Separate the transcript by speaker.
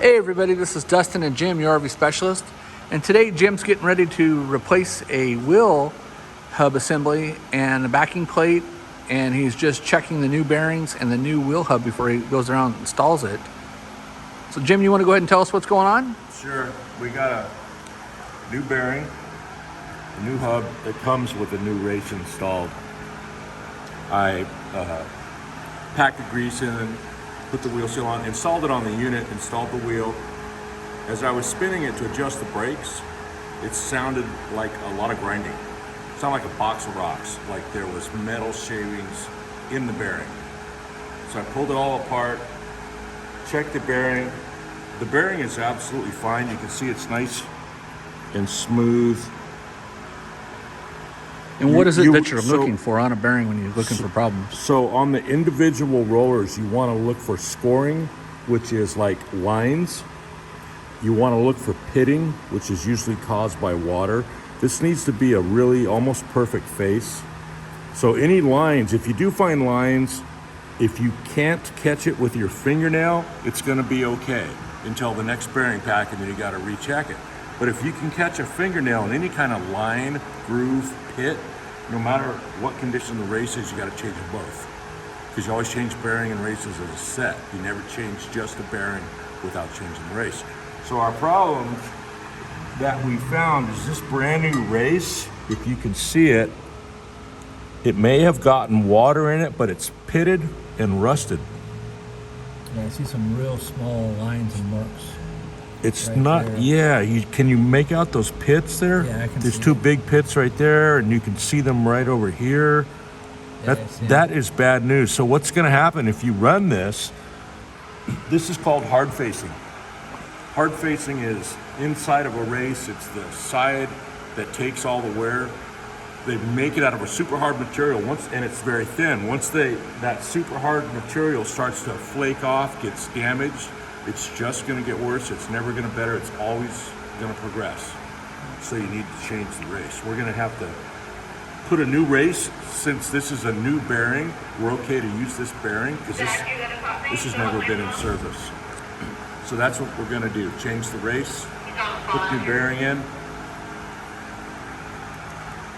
Speaker 1: Hey everybody, this is Dustin and Jim, your RV specialist. And today Jim's getting ready to replace a wheel hub assembly and a backing plate, and he's just checking the new bearings and the new wheel hub before he goes around and installs it. So Jim, you want to go ahead and tell us what's going on?
Speaker 2: Sure. We got a new bearing, a new hub that comes with a new race installed. I packed the grease in, put the wheel seal on, installed it on the unit, installed the wheel. As I was spinning it to adjust the brakes, it sounded like a lot of grinding. It sounded like a box of rocks, like there was metal shavings in the bearing. So I pulled it all apart, checked the bearing. The bearing is absolutely fine. You can see it's nice and smooth.
Speaker 1: And what is it that you're looking for on a bearing when you're looking for problems?
Speaker 2: So on the individual rollers, you want to look for scoring, which is like lines. You want to look for pitting, which is usually caused by water. This needs to be a really almost perfect face. So any lines, if you do find lines, if you can't catch it with your fingernail, it's going to be okay until the next bearing pack, and then you got to recheck it. But if you can catch a fingernail in any kind of line, groove, pit, no matter what condition the race is, you got to change them both. Because you always change bearing and races as a set. You never change just a bearing without changing the race. So our problem that we found is this brand new race. If you can see it, it may have gotten water in it, but it's pitted and rusted.
Speaker 1: Yeah, I see some real small lines and marks.
Speaker 2: It's
Speaker 1: right
Speaker 2: not,
Speaker 1: there.
Speaker 2: yeah, can you make out those pits there?
Speaker 1: Yeah, I can
Speaker 2: There's
Speaker 1: see
Speaker 2: two
Speaker 1: them.
Speaker 2: big pits right there, and you can see them right over here.
Speaker 1: Yeah,
Speaker 2: That is bad news. So what's gonna happen if you run this, this is called hard facing. Hard facing is inside of a race, it's the side that takes all the wear. They make it out of a super hard material and it's very thin. Once that super hard material starts to flake off, gets damaged, it's just gonna get worse. It's never gonna better. It's always gonna progress. So you need to change the race. We're gonna have to put a new race. Since this is a new bearing, we're okay to use this bearing because this has never been in service. So that's what we're gonna do. Change the race, put new bearing in,